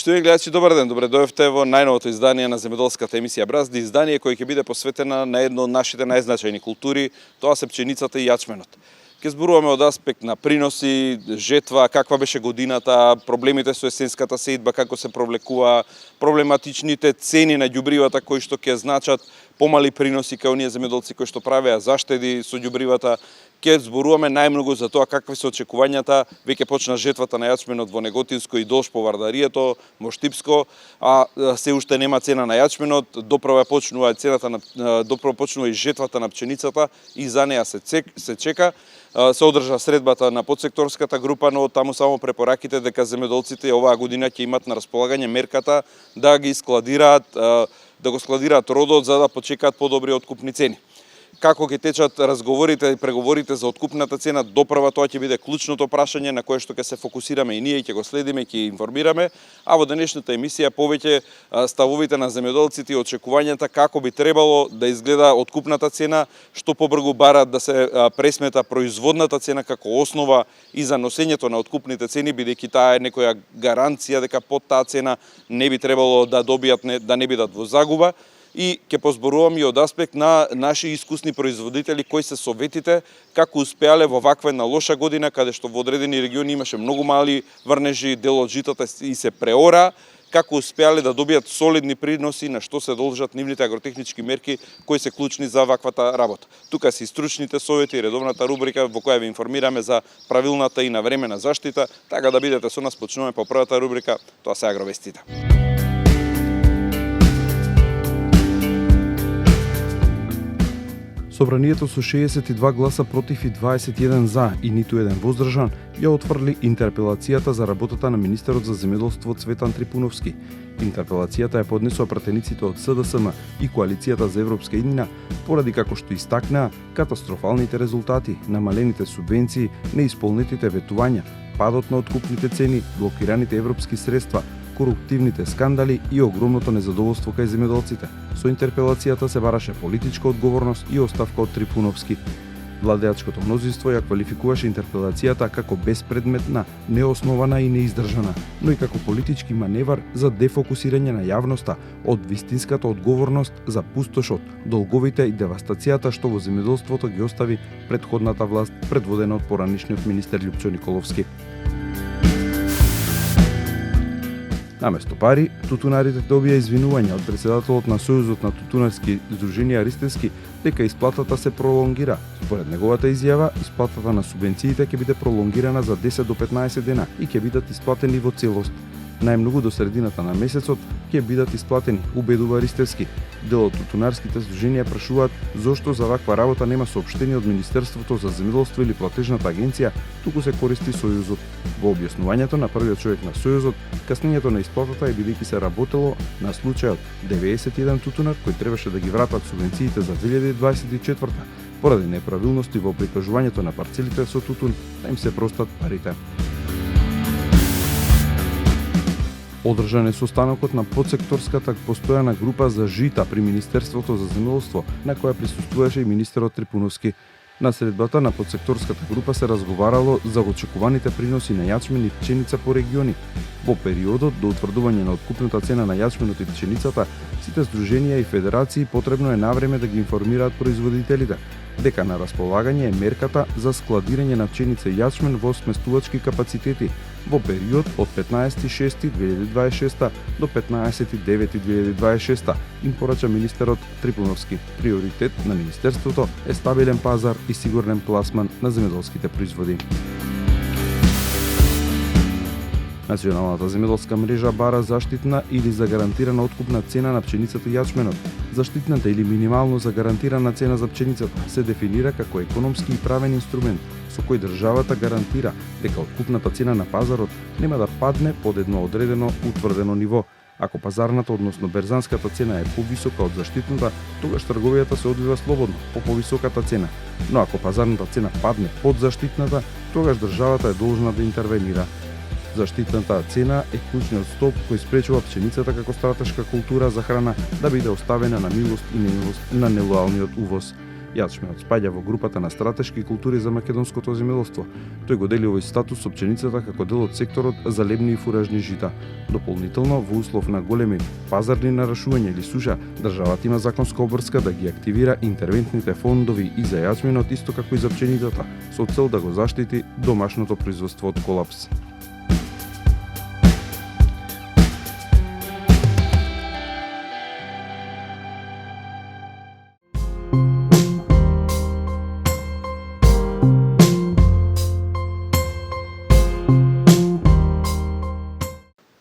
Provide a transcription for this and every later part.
Поштовани гледачи, добар ден. Добре дојавте во најновото издание на земјоделската емисија Бразди, издание кое ќе биде посветено на едно од нашите најзначајни култури, тоа се пченицата и јачменот. Ќе зборуваме од аспект на приноси, жетва, каква беше годината, проблемите со есенската сејдба, како се провлекува, проблематичните цени на ѓубривата кои што ќе значат помали приноси кај оние земјоделци кои што правеа заштеди со ѓубривата. Ќе зборуваме најмногу за тоа какви се очекувањата, веќе почна жетвата на јачменот во Неготинско и долж по Вардарието, во Штипско, а се уште нема цена на јачменот, доправо почнува и жетвата на пченицата и за неа се чека. Се одржа средбата на подсекторската група, но таму само препораките дека земјоделците оваа година ќе имат на располагање мерката да ги складираат, да го складираат родот за да почекаат подобри откупни цени. Како ќе течат разговорите и преговорите за откупната цена, доправа тоа ќе биде клучното прашање на кое што ќе се фокусираме и ние ќе го следиме, ќе информираме, а во денешната емисија повеќе ставовите на земјоделците и очекувањата како би требало да изгледа откупната цена, што побрзо барат да се пресмета производната цена како основа и за носењето на откупните цени, бидејќи таа е некоја гаранција дека под таа цена не би требало да добијат, да не бидат во загуба. И ќе позборувам и од аспект на наши искусни производители кои се советите како успеале во ваква една лоша година каде што во одредени региони имаше многу мали врнежи, дел од житата и се преора, како успеале да добијат солидни приноси на што се должат нивните агротехнички мерки кои се клучни за ваквата работа. Тука се и стручните совети и редовната рубрика во која ви информираме за правилната и навремена заштита, така да бидете со нас. Почнуваме по првата рубрика, тоа се агровестите. Собранието со 62 гласа против и 21 за и ниту еден воздржан ја отфрли интерпелацијата за работата на министерот за земјоделство Цветан Трипуновски. Интерпелацијата ја поднесоа пратениците од СДСМ и Коалицијата за европска иднина поради како што истакнаа катастрофалните резултати, намалените субвенции, неисполнетите ветувања, падот на откупните цени, блокираните европски средства, коруптивните скандали и огромното незадоволство кај земјоделците. Со интерпелацијата се бараше политичка одговорност и оставка од Трипуновски. Владеачкото мнозинство ја квалификуваше интерпелацијата како беспредметна, неоснована и неиздржана, но и како политички маневар за дефокусирање на јавноста од вистинската одговорност за пустошот, долговите и девастацијата што во земјоделството ги остави претходната власт предводена од поранишниот министер Љупчо Николовски. Наместо пари, тутунарите добија извинување од председателот на Сојузот на тутунарски здруженија Ристевски дека исплатата се пролонгира. Според неговата изјава, исплатата на субвенциите ќе биде пролонгирана за 10 до 15 дена и ќе бидат исплатени во целост. Најмногу до средината на месецот ќе бидат исплатени, убедува Ристевски. Дел од тутунарските здруженија прашуваат зошто за ваква работа нема соопштение од Министерството за земјоделство или платежната агенција, туку се користи Сојузот. Во објаснувањето на првиот човек на Сојузот, каснењето на исплатата е бидејќи се работело на случајот 91 тутунар кои требаше да ги вратат субвенциите за 2024 поради неправилности во прикажувањето на парцелите со тутун да им се простат парите. Одржан е состанокот на подсекторската постојана група за жита при Министерството за земјоделство, на која присуствуваше и министерот Трипуновски. На средбата на подсекторската група се разговарало за очекуваните приноси на јачмен и пченица по региони. Во периодот до утврдување на откупната цена на јачменот и пченицата, сите здруженија и федерации потребно е навреме да ги информираат производителите дека на располагање е мерката за складирање на пченица и јачмен во сместувачки капацитети во период од 15.6.2026 до 15.9.2026, им порача министерот Трипуновски. Приоритет на министерството е стабилен пазар и сигурен пласман на земјоделските производи. Националната земјоделска мрежа бара заштитна или загарантирана откупна цена на пченицата и јачменот. Заштитната или минимално загарантирана цена за пченицата се дефинира како економски и правен инструмент со кој државата гарантира дека откупната цена на пазарот нема да падне под едно одредено утврдено ниво. Ако пазарната, односно берзанската цена е повисока од заштитната, тогаш трговијата се одвива слободно по повисоката цена. Но ако пазарната цена падне под заштитната, тогаш државата е должна да интервенира. Заштитната цена е клучниот столб кој спречува пченицата како стратешка култура за храна да биде оставена на милост и немилост на нелојалниот увоз. Јачменот спаѓа во групата на стратешки култури за македонското земјоделство. Тој го дели овој статус со пченицата како дел од секторот за лебни и фуражни жита. Дополнително, во услов на големи пазарни нарушувања или суша, државата има законска обврска да ги активира интервентните фондови и за јачменот исто како и за пченицата, со цел да го заштити домашното производство од колапс.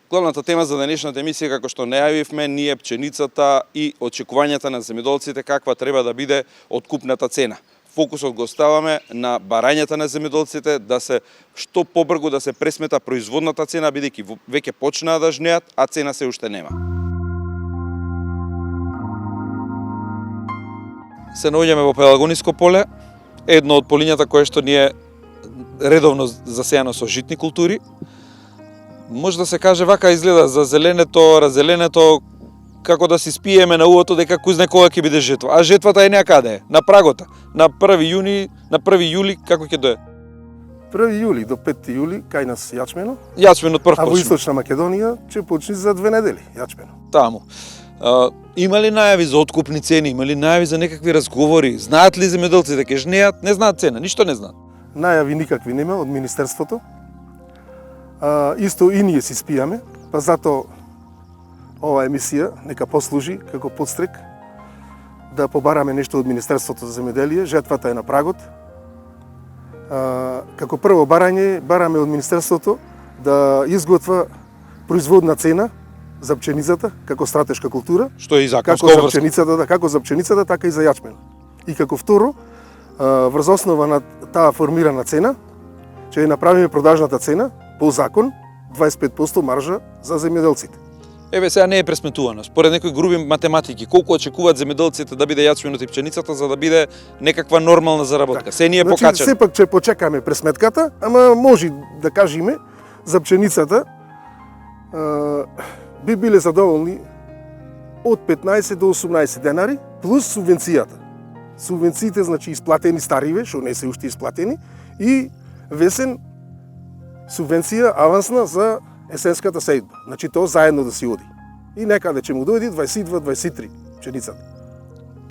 Главната тема за денешната емисија, како што најавивме, ние пченицата и очекувањата на земјоделците каква треба да биде откупната цена. Фокусот го ставаме на барањата на земјоделците да се што побрзо да се пресмета производната цена, бидејќи веќе почнаа да жнеат, а цена се уште нема. Се наоѓаме во Пелагониско поле, едно од полињата кое што ни е редовно засејано со житни култури. Може да се каже вака изгледа за зеленето, разеленето, како да си спиеме на уото дека кој знае кога ќе биде жетва. А жетвата е некаде, на прагота. На 1 јули, како ќе дое? 1 јули до 5 јули кај нас јачмено. Јачменот прв А во почне. Источна Македонија ќе почне за 2 недели јачмено. Таму. Има ли најави за откупни цени, има ли најави за некакви разговори? Знаат ли земјоделците дека жнеат? Не знаат цена, ништо не знаат. Најави никакви нема од Министерството. Исто и ние си спијаме, па затоа ова емисија нека послужи како подстрек да побараме нешто од Министерството за земјоделие. Жетвата е на прагот. Како прво барање, бараме од Министерството да изготва производна цена за пченицата како стратешка култура, Што е и како законско за обврска. пченицата, како за пченицата, така и за јачмено. И како второ, врз основа на таа формирана цена, ќе ја направиме продажната цена по закон 25% маржа за земјоделците. Еве сега не е пресметувано. Според некои груби математики, колку очекуваат земјоделците да биде јачменот и пченицата за да биде некаква нормална заработка. Се ни е Значи, покачено. сепак ќе почекаме пресметката, ама може да кажеме за пченицата би биле задоволни од 15 до 18 денари плюс субвенцијата. Субвенциите значи исплатени стариве, што не се уште исплатени, и весен субвенција авансна за есенската сејдба. Значи тоа заедно да си оди. И некаде ќе му дојде 22-23 пченицата.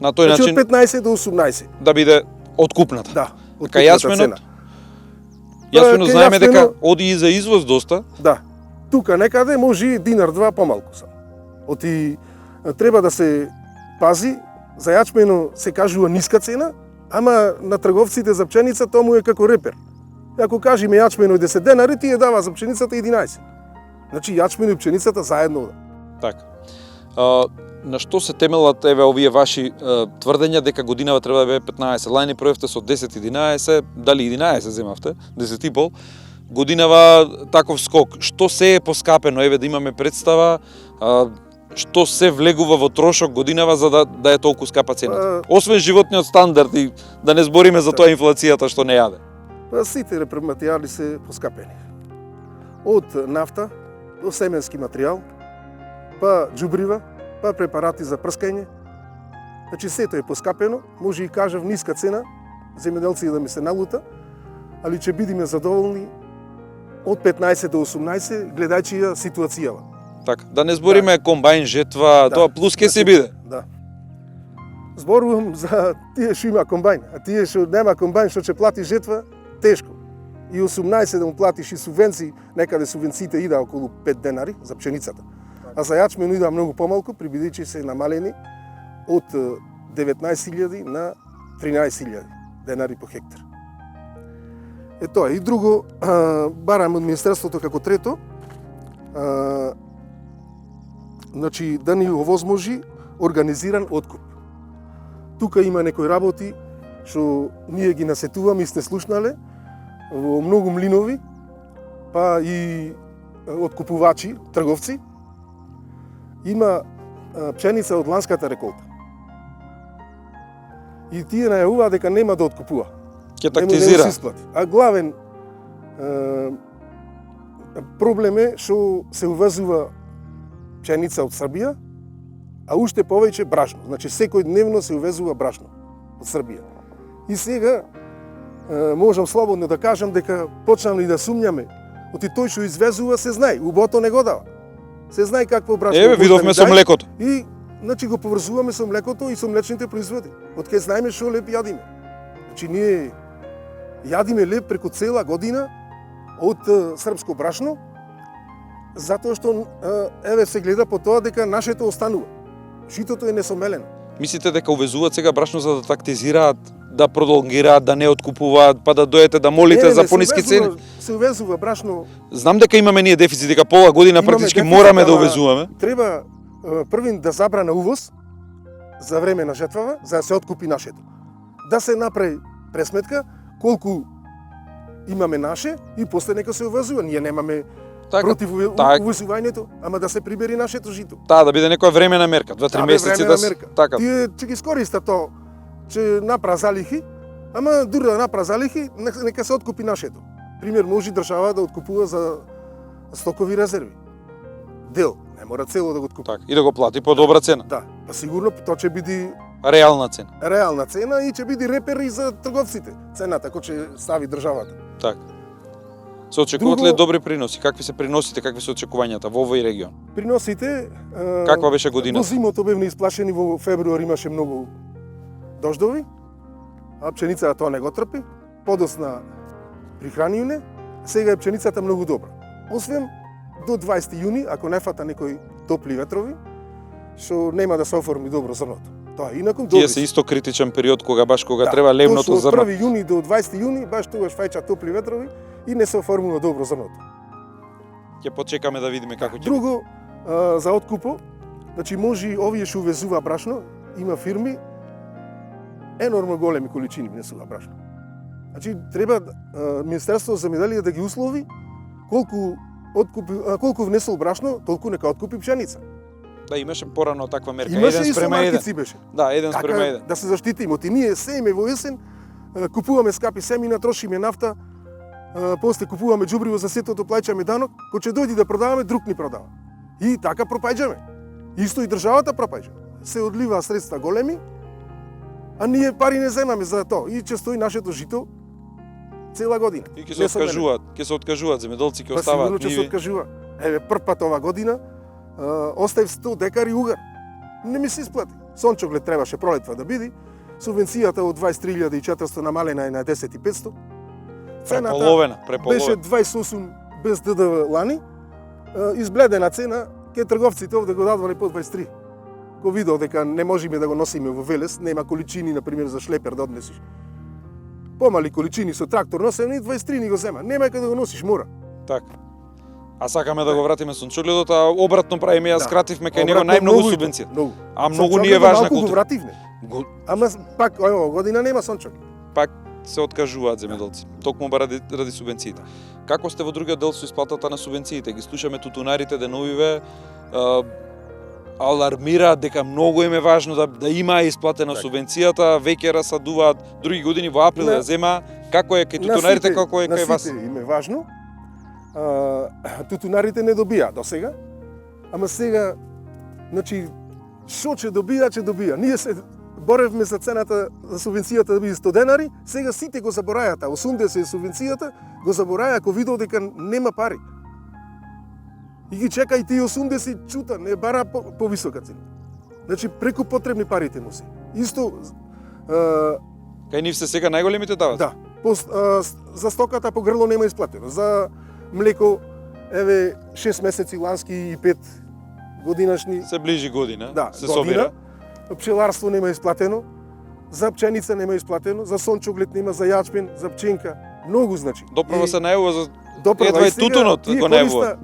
На тој Значи начин од 15 до 18. да биде откупната. Да, Така откупната јачменот, цена. јачменот Кај знаеме дека јачмено- оди и за извоз доста. Да. Тука некаде може и динар-два помалку само. Оти треба да се пази, за јачмено се кажува ниска цена, ама на трговците за пченица тоа му е како репер. Ако кажеме јачмено 10 денари, тие дава за пченицата 11. Значи јачмено и пченицата заедно. Така. На што се темелат еве овие ваши тврдења дека годинава треба да биде 15? Лајни пројавте со 10-11, дали 11 земавте, 10,5. Годинава таков скок. Што се е поскапено? Еве да имаме представа што се влегува во трошок годинава за да е толку скапа цената. Освен животниот стандард и да не збориме за тоа инфлацијата што не јаде. Сите репроматеријали се поскапени. Од нафта до семенски материјал, па џубрива, па препарати за прскање. Значи сето е поскапено, може и кажав ниска цена, земјоделци да ми се налута, али ќе бидеме задоволни од 15 до 18, гледајќи ја ситуацијава. Така, да не збориме комбајн, жетва, Да. тоа плюс ке се биде. Да. Зборувам за тие што има комбајн, а тие што нема комбајн, што ќе плати жетва, тешко. И 18 да му платиш и субвенции, некаде субвенциите ида околу 5 денари за пченицата. А за јачмено ида многу помалку, бидејќи се намалени од 19.000 на 13.000 денари по хектар. Е тоа. И друго, барам од Министерството како трето, значи да ни овозможи организиран откуп. Тука има некои работи што ние ги насетуваме и сте слушнале во многу млинови, па и откупувачи, трговци. Има пченица од ланската реколта. И тие најавуваат дека нема да откупува. Ќе Не му тактизира. се исплати. А главен проблем е што се увезува пченица од Србија, а уште повеќе брашно. Значи секој дневно се увезува брашно од Србија. И сега можам слободно да кажам дека почнавме да сумњаме, оти тој што извезува се знае, убото не го дава. Се знае какво брашно. Еве видовме со млекото. И значи го поврзуваме со млекото и со млечните производи. Од кај знаеме што леп јадиме. Значи ние јадиме леп преку цела година од српско брашно, затоа што еве се гледа по тоа дека нашето останува. Житото е несомелено. Мислите дека увезуваат сега брашно за да тактизираат, да продолгираат, да не откупуваат, па да дојдете да молите за пониски цени? Се увезува брашно. Знам дека имаме ние дефицит, дека пола година практички дефицит, мораме да ама увезуваме. Треба првин да забрана увоз за време на жетвава, за да се откупи нашето. Да се направи пресметка колку имаме наше и после нека се увезува. Ние немаме против увезувањето, ама да се прибери нашето жито. Таа да биде некоја времена мерка, 2-3 месеци да се така. Тие ќе ги скористат тоа, че напра залихи, ама дури да напра залихи, нека се откупи нашето. Пример, може држава да откупува за стокови резерви. Дел, не мора цело да го откупи. Така, и да го плати по добра цена. Да, па сигурно тоа ќе биде Реална цена. Реална цена и ќе биде репер и за трговците. Цената кој ќе стави државата. Така. Се очекуваат ли добри приноси? Какви се приносите, какви се очекувањата во овој регион? Приносите Каква беше годината? Во зимото бевме исплашени, во февруар имаше многу дождови, а пченицата тоа не го трпи, подосна прихранивне, сега е пченицата многу добра. Освен до 20 јуни, ако не фата некои топли ветрови, што нема да се оформи добро зрното. Тоа инаку добри. Тие се исто критичен период кога треба левното зрно. зрно. Од 1 јуни до 20 јуни баш тогаш фаќа топли ветрови и не се оформува добро зрното. Ќе почекаме да видиме како ќе. Друго за откупо, значи може овие што увезува брашно, има фирми енормно големи количини внесува брашно. Значи треба Министерството за земјоделие да ги услови колку внесол брашно, толку нека откупи пшеница. Да, имаше порано таква мерка. Имаше еден и со спрема еден. маркици беше. Да, еден Така, спрема еден. да се заштитиме. Оти ние сееме во есен, купуваме скапи семина, трошиме нафта, после купуваме џубриво за сетото, плаќаме данок, кој ќе дојде да продаваме, друг ни продава. И така пропаѓаме. Исто и државата пропаѓа. Се одливаа средства големи, а ние пари не земаме за тоа. И ќе стои нашето жито цела година. И ќе се откажуваат земјоделци, ќе оставаат ниви. Па сигурно ќе се откажува. Еве прв пат ова година оставив 100 декари угар. Не ми се исплати. Сончоглед требаше пролетва да биде. Субвенцијата од 23.400 намалена е на 10.500. Преполовена. Беше 28 без ДДВ лани. Избледена цена, ке трговците овде го дадвале по 23. Го видел дека не можеме да го носиме во Велес, нема количини, например, за шлепер да однесиш. Помали количини со трактор носеме, 23 ни го зема. Нема каде да го носиш, мора. Така. А сакаме да го вратиме сончогледот, а обратно правиме, ја скративме кај него Обратно, најмногу многу, субвенција. многу. А многу ни е важна Малку го култура. вративме. Ама пак ова година нема сончоглед. Пак се откажуваат земјоделци, токму ради субвенциите. Како сте во другиот дел со исплатата на субвенциите? Ги слушаме тутунарите деновиве, алармираат дека многу им е важно да има исплатена субвенцијата, веќе расадуваат, други години во април ја зема. Како е кај тутунарите, како е кај вас? На сите им е важно. Тутунарите не добија до сега, ама сега, значи, шо ќе добија. Ние се боревме за цената за субвенцијата да биде 100 денари, сега сите го заборајата, 80 е субвенцијата, го забораја ако видел дека нема пари. И ги чека и тие 80 чута, не бара повисока цена. Значи преку потребни парите му се. Исто Кај нив се сега најголемите дават? Да. За стоката по грло нема исплатено. За млеко еве 6 месеци лански и 5 годинашни. Се ближи година, Да, се година. собира. Пчеларство нема исплатено. За пченица нема исплатено, за сончоглед нема, за јачмен, за пченка. Многу значи. Допрва се најава за Доправа и тутунот го најавува.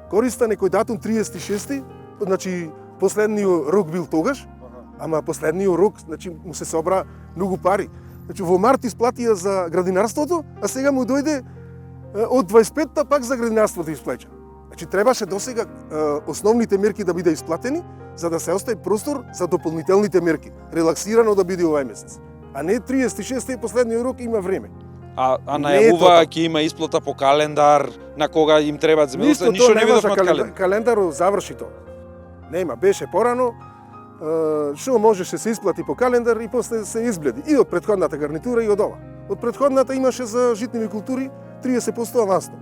Користа некој датум 36-ти, значи последниот рок бил тогаш, ама последниот рок, значи му се собра многу пари. Значи во март исплатија за градинарството, а сега му дојде од 25-та пак за градинарството исплаќа. Значи требаше досега основните мерки да биде исплатени, за да се остави простор за дополнителните мерки, релаксирано да биде овај месец. А не 36-ти последниот рок има време. А најавува ќе има исплата по календар, на кога им требаат земјоделци, ништо не видовме од календар. Календарот заврши тоа. Нема, беше порано, што можеше се исплати по календар и после се избледи и од претходната гарнитура и од ова. Од претходната имаше за житниви култури 30% авансно.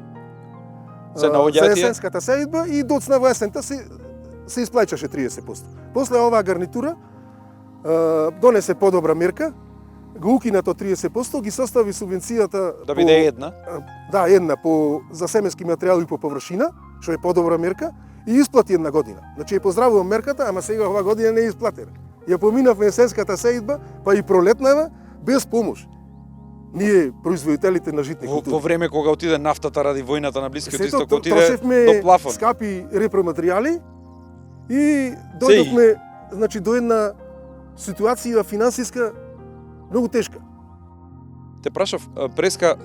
Се За наоѓаат есенската сеидба и доцна во есента се исплаќаше 30%. После оваа гарнитура донесе подобра мерка, го укина тоа 30%, ги состави субвенцијата да биде една. Да, една за семенски материјали по површина, што е подобра мерка, и исплати една година. Значи ја поздравувам мерката, ама сега оваа година не е исплатена. Ја поминавме есенската сеидба, па и пролетнава без помош. Ние производителите на житни култури. Во време кога отиде нафтата ради војната на Блискиот Сето исток, отиде трошевме до плафон. скапи репроматеријали и дојдовме значи до една ситуација финансиска многу тешка. Те прашав преска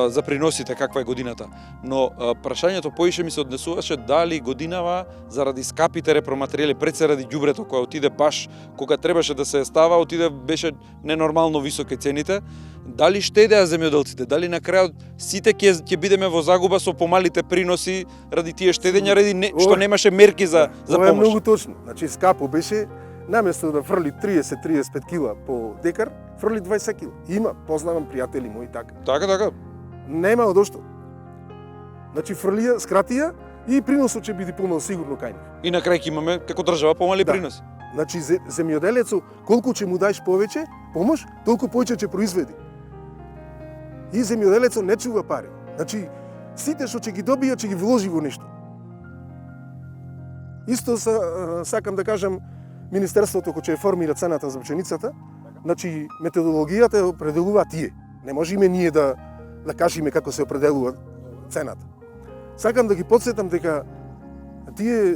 за приносите каква е годината, но прашањето поише ми се однесуваше дали годинава заради скапите репроматеријали, пред се ради ѓубрето кој отиде баш кога требаше да се става, отиде беше ненормално високи цените. Дали штедеа земјоделците? Дали на крајот сите ќе бидеме во загуба со помалите приноси ради тие штедења, ради што немаше мерки за Ова е помош? многу точно. Значи скапо беше наместо да фрли 30-35 кила по декар, фрли 20 кила. Има, познавам пријатели мои така. Така. Нема одошто. Значи фрлија, скратија и приносот ќе биде помал сигурно кај нив. И на крај ќе имаме како држава помали Да. приноси. Значи земјоделецот колку ќе му даеш повеќе помош, толку повеќе ќе произведи. И земјоделецот не чува пари. Значи сите што ќе ги добија ќе ги вложи во нешто. Исто сакам да кажам Министерството кој ќе формира цената за пшеницата, значи методологијата ја определува тие. Не можеме ние да кажеме како се определува цената. Сакам да ги потсетам дека тие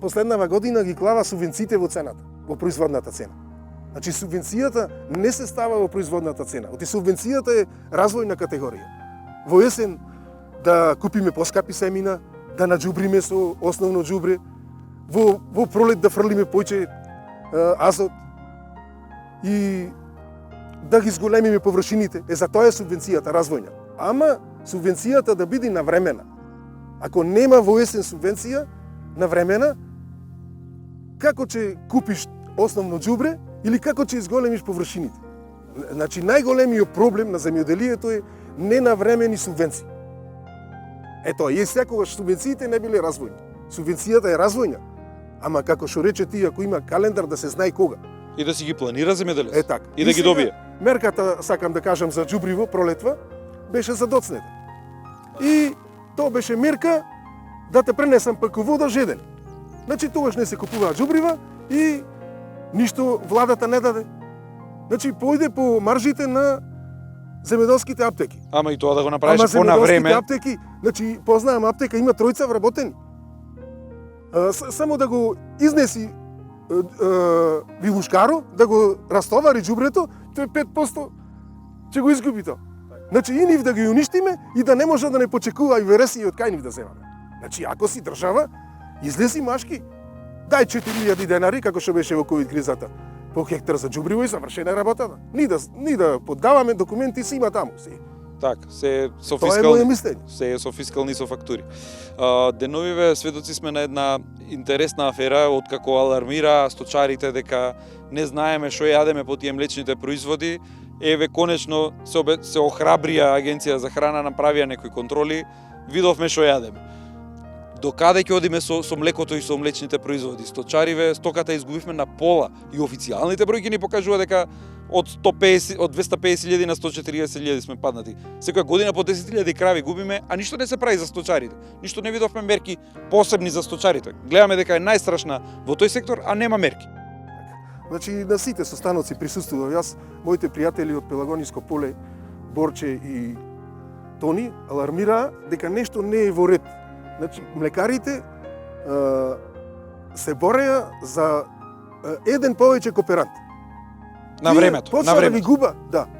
последнава година ги клава субвенциите во цената, во производната цена. Значи субвенцијата не се става во производната цена. Оти субвенцијата е развојна категорија. Во есен да купиме поскапи семина, да наџубриме со основно џубре, во пролет да фрлиме појче азот и да ги зголемиме површините. За тоа е субвенцијата развојна. Ама субвенцијата да биде навремена. Ако нема во есен субвенција навремена, како ќе купиш основно џубре или како ќе изголемиш површините? Значи најголемиот проблем на земјоделието е ненавремени субвенции. Ето, и секогаш субвенциите не биле развојни. Субвенцијата е развојна, ама како што рече ти, ако има календар да се знае кога. И да си ги планира земјоделец. Е така. И да ги сега, добие. Мерката, сакам да кажам за џубриво, пролетва, беше за доцнета. И тоа беше мерка да те пренесам преку вода жеден. Значи тогаш не се купуваа џубрива и ништо владата не даде. Значи појде по маржите на земјоделските аптеки. Ама и тоа да го направиш Ама по на време. земјоделските аптеки, значи познавам аптека, има тројца вработени. Само да го изнеси вилушкаро, да го растовари џубрето, тој 5% ќе го изгуби тоа. Значи и нив да ги уништиме и да не може да не почекува и вересија од кај нив да земаме. Значи ако си држава, излези машки, дај 4000 денари, како што беше во ковид кризата, по хектар за џубриво и завршена работата. Ни да подаваме документи, си има таму. Так, се со Тоа е моје фискални, мислење. се е со фискални и со фактури. Деновиве сведоци сме на една интересна афера откако алармира сточарите дека не знаеме што јадеме по тие млечните производи. Еве конечно се охрабрија Агенција за храна, направија некои контроли, видовме што јадеме. До каде ќе одиме со млекото и со млечните производи? Сточариве, стоката изгубивме на пола и официјалните бројки ни покажува дека од 250.000 на 140.000 сме паднати. Секоја година по 10.000 крави губиме, а ништо не се прави за сточарите. Ништо не видовме мерки посебни за сточарите. Гледаме дека е најстрашна во тој сектор, а нема мерки. Значи на сите состаноци присуствував јас, моите пријатели од Пелагониско поле, Борче и Тони, алармираа дека нешто не е во ред. Значи млекарите се бореа за еден повеќе кооперант. На времето, на Почна времето.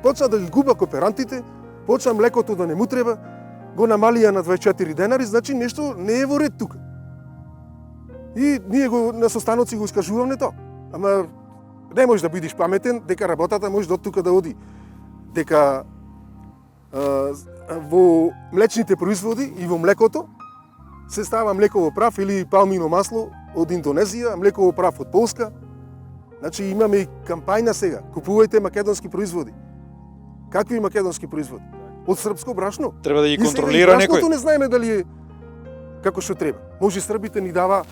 почна да ги губа кооперантите, почна млекото да не му треба, го намалија на 24 денари, значи нешто не е во ред тука. И ние го на состаноци го искажуваме тоа. Ама не можеш да бидеш паметен дека работата може до тука да оди. Дека во млечните производи и во млекото се става млеково прав или палмино масло од Индонезија, млеково прав од Полска. Значи имаме и кампања сега. Купувајте македонски производи. Какви македонски производи? Од српско брашно. Треба да ги И сега контролира и брашното некој. не знаеме дали е како што треба. Може србите ни дава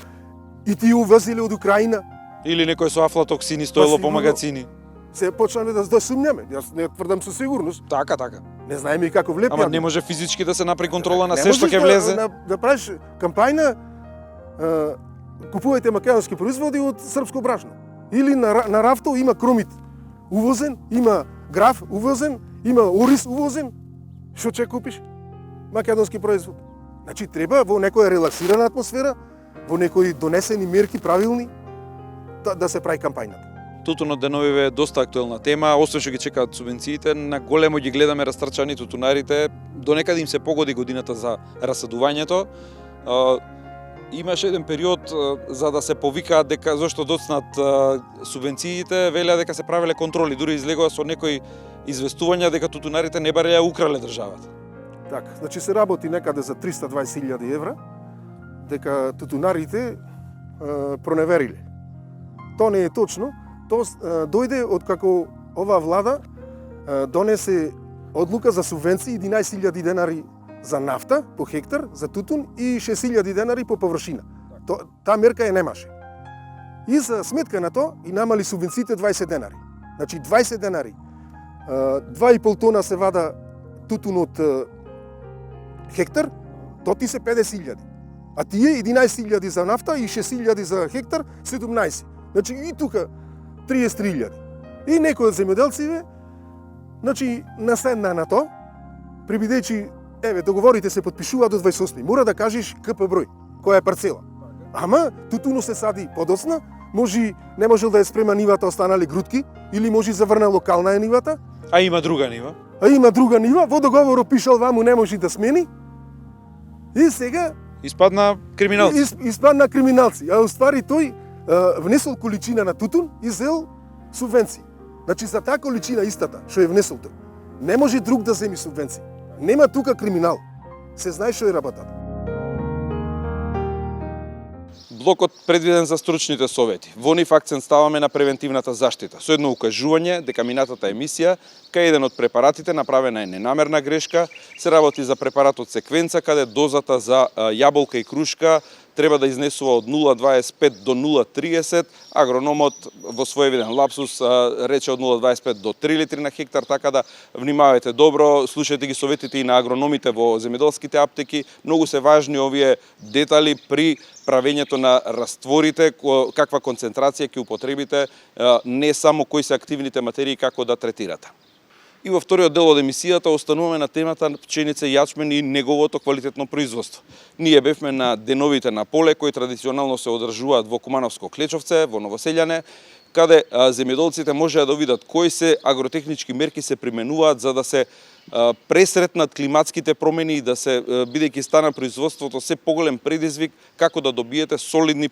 и тие увозиле од Украина. Или некој со афлатоксини стоело по сигурно. магазини. Се почнаме да сумњаме. Јас не тврдам со сигурност. Така, така. Не знаеме и како влепи. Ама не може физички да се направи контрола на Не се што можеш ќе влезе. Да правиш кампања, купувајте македонски производи од српско брашно. Или на рафто има кромит увозен, има граф увозен, има ориз увозен. Што ќе купиш? Македонски производ. Значи треба во некоја релаксирана атмосфера, во некои донесени мерки правилни да се прави кампањата. Тутунот деновиве е доста актуелна тема, освен што ги чекаат субвенциите, на големо ги гледаме растрчани тутунарите, до некаде им се погоди годината за расадувањето. Имаше еден период за да се повикаат дека зошто доцнат субвенциите, велеа дека се правеле контроли, дури излегува со некои известувања дека тутунарите не баре ја украле државата. Така, значи се работи некаде за 320.000 евра, дека тутунарите проневериле. Тоа не е точно. Тоа дојде од како оваа влада донесе одлука за субвенции 11.000 денари за нафта по хектар, за тутун и 6.000 денари по површина. Таа мерка ја немаше. И за сметка на тоа и намали субвенциите 20 денари. Значи 20 денари. 2,5 тона се вада тутун од хектар, тоа ти се 50.000. А тие 11.000 за нафта и 6.000 за хектар, 17. Значи и тука 33.000. И некои од земјоделците, значи наседна на тоа, прибидејќи договорите се подпишуваат до 28. Мора да кажеш КП број, која е парцела. Ама тутуно се сади подоцна, не можел да е спрема нивата, останали грудки, или може заврна локална е нивата. А има друга нива? А има друга нива, во договорот пишал ваму не може да смени. И сега Испадна криминалци. Испадна криминалци, а уствари тој внесол количина на тутун и зел субвенции. Значи за таа количина истата што е внесол тој, не може друг да земи субвенции. Нема тука криминал. Се знае што е работата. Блокот предвиден за стручните совети. Во нив акцент ставаме на превентивната заштита, со едно укажување дека минатата емисија, кај еден од препаратите направена е ненамерна грешка, се работи за препаратот секвенца, каде дозата за јаболка и крушка треба да изнесува од 0,25 до 0,30, агрономот во своевиден лапсус рече од 0,25 до 3 литри на хектар, така да внимавајте добро, слушајте ги советите и на агрономите во земјоделските аптеки. Многу се важни овие детали при правењето на растворите, каква концентрација ќе употребите, не само кои се активните материи како да третирате. И во вториот дел од емисијата остануваме на темата пченица и јачмен и неговото квалитетно производство. Ние бевме на деновите на поле, кои традиционално се одржуваат во Кумановско Клечовце, во Новоселјане, каде земјоделците можеа да видат кои се агротехнички мерки се применуваат за да се пресретнат климатските промени и да се, бидејќи стана производството се поголем предизвик, како да добиете солидни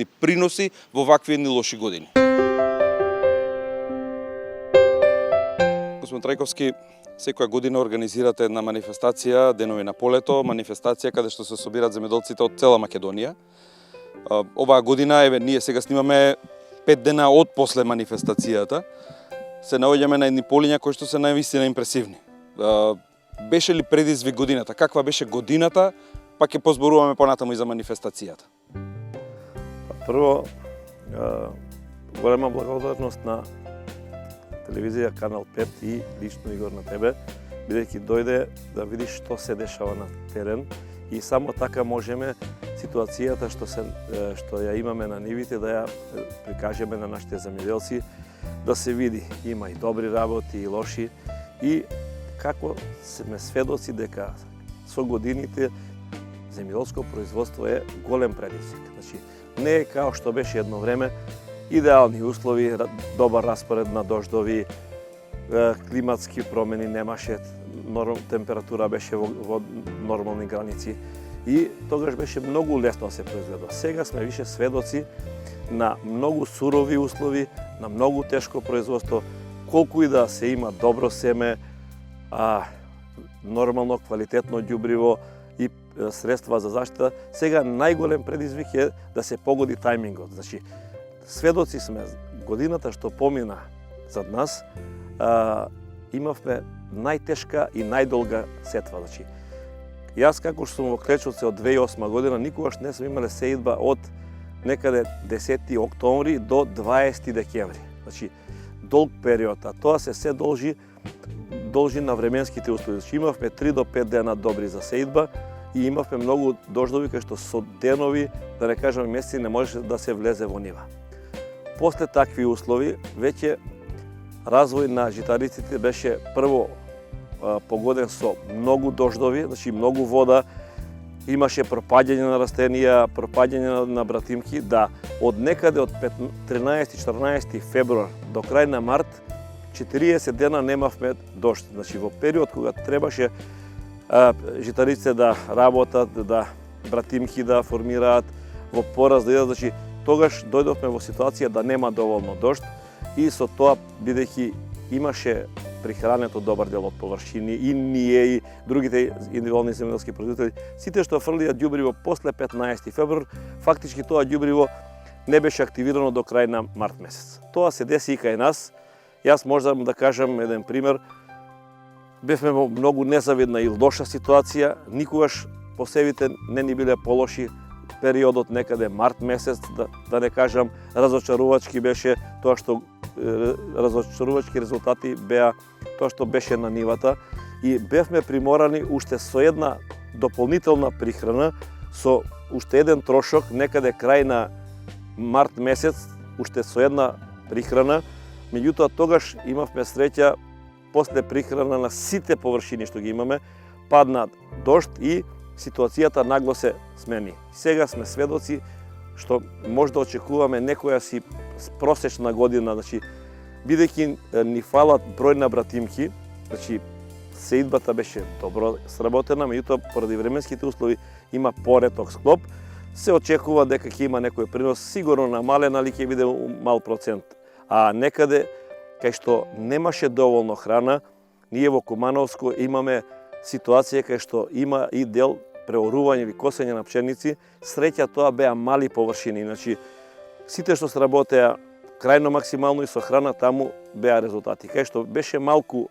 приноси во вакви едни лоши години. Господин Трајковски, секоја година организирате една манифестација, Денови на полето, манифестација каде што се собираат земјоделците од цела Македонија. Оваа година, ние сега снимаме 5 дена од после манифестацијата, се наоѓаме на едни полиња кои што се наистина импресивни. Беше ли предизвик годината? Каква беше годината? Па ќе позборуваме понатаму и за манифестацијата. Прво, голема благодарност на телевизија Канал 5 и лично Игор на тебе, бидејќи дојде да видиш што се дешава на терен и само така можеме ситуацијата што ја имаме на нивите да ја прикажеме на нашите земјоделци, да се види. Има и добри работи и лоши и како сме сведоци дека со годините земјоделско производство е голем предизвик. Значи, не е као што беше едно време, идеални услови, добар распоред на дождови, климатски промени немаше, температура беше во нормални граници и тогаш беше многу лесно да се произведува. Сега сме више сведоци на многу сурови услови, на многу тешко производство, колку и да се има добро семе, нормално, квалитетно ѓубриво и средства за заштита. Сега најголем предизвик е да се погоди тајмингот. Значи, сведоци сме годината што помина зад нас, имавме најтешка и најдолга сетва. Значи, јас како што сум во Клечовци од 2008 година, никогаш не сум имале сеидба од некаде 10 октомври до 20 декември. Значи, долг период, а тоа се должи на временските услови. Значи, имавме 3 до 5 дена добри за сеидба и имавме многу дождови кај што со денови, да не кажам месеци, не можеше да се влезе во нива. После такви услови, веќе развој на житариците беше прво погоден со многу дождови, значи многу вода, имаше пропаѓање на растенија, пропаѓање на братимки, да од некаде од 13-14 февруар до крај на март 40 дена немавме дожд. Значи во период кога требаше житариците да работат, да братимки да формираат, во пораз да идат, значи тогаш дојдовме во ситуација да нема доволно дожд и со тоа, бидејќи имаше прихрането добар дел од површини и ние и другите индивидуални земјоделски производители, сите што фрлија ѓубриво после 15 февруар, фактички тоа ѓубриво не беше активирано до крај на март месец. Тоа се деси и кај нас. Јас можам да кажам еден пример. Бевме во многу незавидна и лоша ситуација, никогаш посевите не ни биле полоши. Периодот некаде март месец, да не кажам, разочарувачки беше тоа што разочарувачки резултати беа тоа што беше на нивата и бевме приморани уште со една дополнителна прихрана, со уште еден трошок некаде крај на март месец, уште со една прихрана. Меѓутоа тогаш имавме среќа, после прихрана на сите површини што ги имаме, падна дожд и ситуацијата нагло се смени. Сега сме сведоци што може да очекуваме некоја си просечна година, значи бидејќи ни фалат број на братимки, значи сеидбата беше добро сработена, меѓутоа поради временските услови има пореток склоп, се очекува дека ќе има некој принос, сигурно намален, али ќе биде мал процент. А некаде кај што немаше доволно храна, ние во Кумановско имаме ситуација кај што има и дел преорување или косење на пшеници, среќа тоа беа мали површини, значи сите што сработеа крајно максимално и со храна, таму беа резултати. Кај што беше малку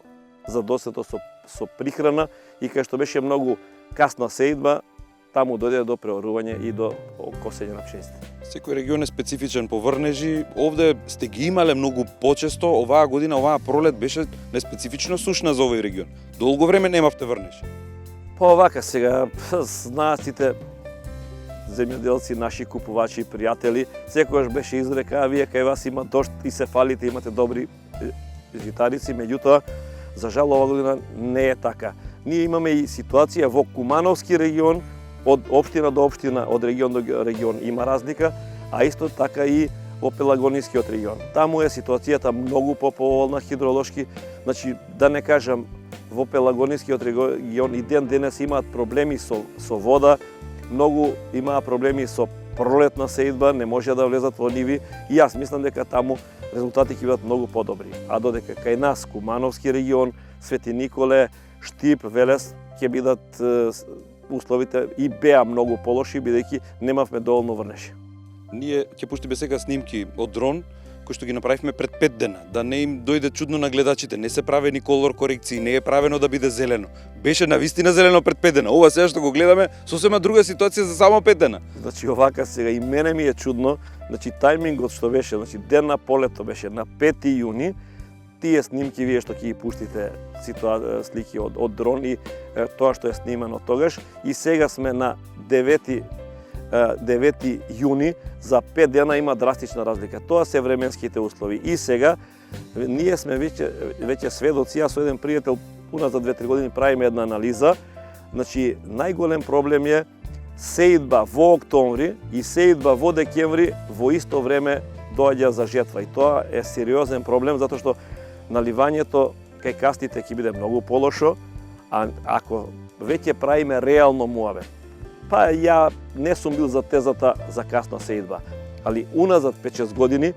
задосето со прихрана и кај што беше многу касна сеидба, таму дојде до преорување и до косење на пшениците. Секој регион е специфичен по врнежи. Овде сте ги имале многу почесто. Оваа година, оваа пролет беше неспецифично сушна за овој регион. Долго време немавте врнежи. Па овака сега, знаат сите земјоделци, наши купувачи, пријатели, секогаш беше изрека, вие кај вас има дожд и се фалите, имате добри житарици, меѓутоа, за жал оваа година не е така. Ние имаме и ситуација во Кумановски регион, од општина до општина, од регион до регион има разлика, а исто така и во Пелагонискиот регион. Таму е ситуацијата многу поповолна хидролошки, значи да не кажам, во Пелагонискиот регион и ден денес имаат проблеми со вода, многу имаа проблеми со пролетна сеидба, не може да влезат во ниви и јас мислам дека таму резултати ќе бидат многу подобри. А додека кај нас, Кумановски регион, Свети Николе, Штип, Велес, ќе бидат условите и беа многу полоши, бидејќи немавме доволно врнежи. Ние ќе пуштиме сега снимки од дрон, кои што ги направивме пред 5 дена, да не им дојде чудно на гледачите, не се правени колор корекции, не е правено да биде зелено. Беше навистина зелено пред 5 дена. Ова сега што го гледаме, сосема друга ситуација за само 5 дена. Значи овака сега и мене ми е чудно, значи тајмингот што беше, значи ден на полето беше на 5 јуни, тие снимки вие што ќе ги пуштите слики од дрон и тоа што е снимано тогаш и сега сме на 9 јуни, за 5 дена има драстична разлика. Тоа се временските услови. И сега ние сме веќе сведоци, јас со еден пријател уназад 2-3 години правиме една анализа. Значи најголем проблем е сеидба во октомври и сеидба во декември во исто време доаѓа за жетва. И тоа е сериозен проблем затоа што наливањето кај кастите ќе биде многу полошо, а ако веќе правиме реално муаве. Па ја не сум бил за тезата за касна сеидба, али уназад 5-6 години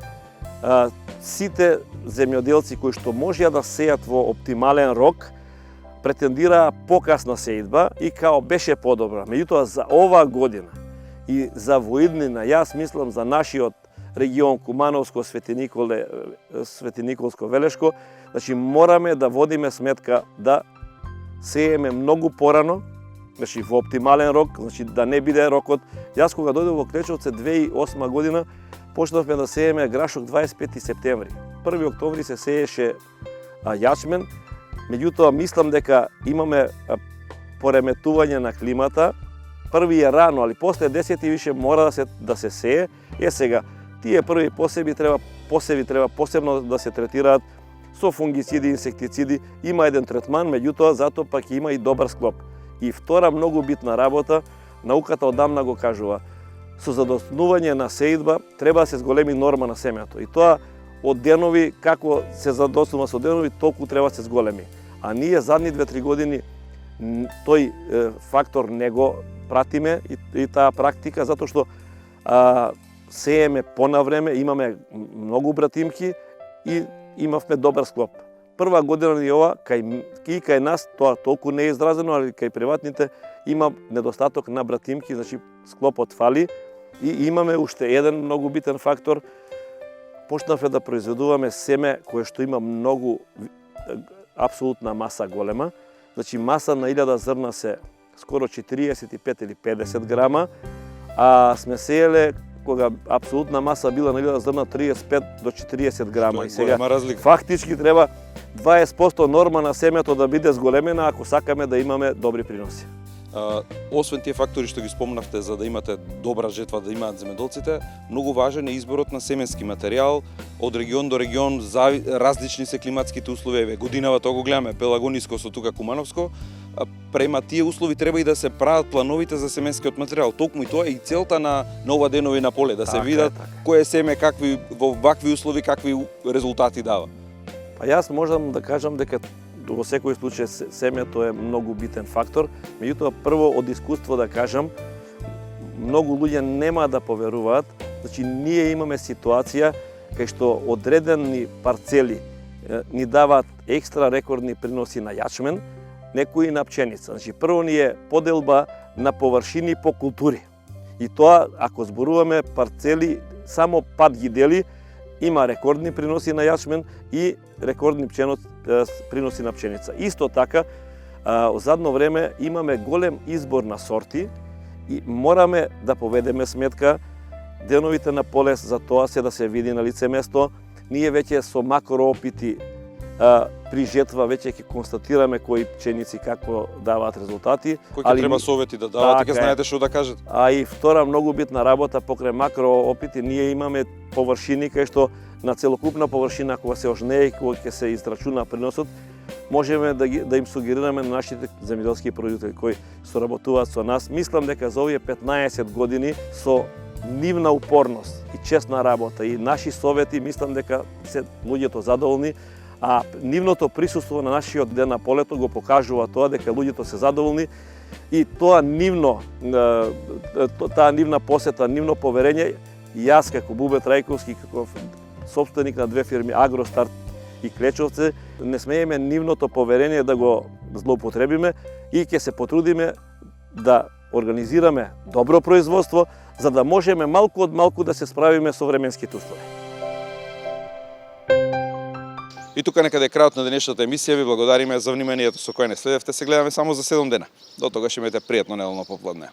сите земјоделци кои што можеа да сеат во оптимален рок, претендираа покасна сеидба и као беше подобра. Меѓутоа за ова година и за воиднина, јас мислам за нашиот регион Кумановско, Свети-Николско, Велешко, значи мораме да водиме сметка да сееме многу порано, значи во оптимален рок, значи да не биде рокот. Јас кога дојдов во Клечовце 2008 година, почнавме да сееме грашок 25 септември. 1 октомври се сееше јачмен, меѓутоа мислам дека имаме пореметување на климата. Први е рано, али после 10 више мора да се сее. Сега, тие први посеви треба посебно да се третираат со фунгициди, инсектициди. Има еден третман, меѓутоа затоа пак има и добар склоп. И втора многу битна работа, науката одамна го кажува, со задоснување на сеидба треба да се зголеми норма на семето. И тоа од денови, како се задоснува со денови, толку треба да се зголеми. А ние задни 2-3 години тој фактор не го пратиме и таа практика, затоа што сееме понавреме, имаме многу братимки и имавме добар склоп. Прва година ни ова, кај нас, тоа толку не е изразено, али кај приватните има недостаток на братимки, значи склопот фали и имаме уште еден многу битен фактор. Почнавме да произведуваме семе кое што има многу апсолутна маса голема. Значи маса на 1000 зрна се скоро 45 или 50 грама, а сме сееле кога апсолутна маса била на 1000 зрна 35 до 40 грама. И сега фактички треба 20% норма на семето да биде зголемена ако сакаме да имаме добри приноси. Освен тие фактори што ги спомнавте за да имате добра жетва да имаат земјоделците, многу важен е изборот на семенски материјал. Од регион до регион различни се климатските услови. Годинава тоа го гледаме, Пелагониско со тука Кумановско. Према тие услови треба и да се прават плановите за семенскиот материјал. Токму и тоа е и целта на Нова денови на поле, да се видат кое семе во вакви услови какви резултати дава. Па јас можам да кажам дека во секој случај семето е многу битен фактор, меѓутоа прво од искуство да кажам, многу луѓе нема да поверуваат, значи ние имаме ситуација кај што одредени парцели ни даваат екстра рекордни приноси на јачмен, некои на пченица. Значи прво ни е поделба на површини по култури. И тоа ако зборуваме парцели само пат ги дели, има рекордни приноси на јачмен и рекордни приноси на пченица. Исто така, во задно време имаме голем избор на сорти и мораме да поведеме сметка деновите на поле за тоа се да се види на лице место. Ние веќе со макроопити при жетва веќе ќе констатираме кои пченици како даваат резултати. Кои ќе треба совети да дават, ќе знаете што да кажете. А и втора многу битна работа покрај макроопити, ние имаме површини кај што на целокупна површина кога се ожнее и кога ќе се израчуна приносот, можеме да им сугерираме на нашите земјоделски производители кои соработуваат со нас. Мислам дека за овие 15 години со нивна упорност и честна работа и наши совети, мислам дека се луѓето задоволни, а нивното присуство на нашиот ден на полето го покажува тоа дека луѓето се задоволни и таа нивна посета, нивно поверење, јас како Бубет Рајковски, како собственик на две фирми Агростарт и Клечовце, не смееме нивното поверење да го злоупотребиме и ќе се потрудиме да организираме добро производство, за да можеме малку од малку да се справиме со временските услови. И тука некаде е крајот на денешната емисија. Ви благодариме за вниманието со кое не следевте. Се гледаме само за 7 дена. До тогаш имате пријатно неделно попладне.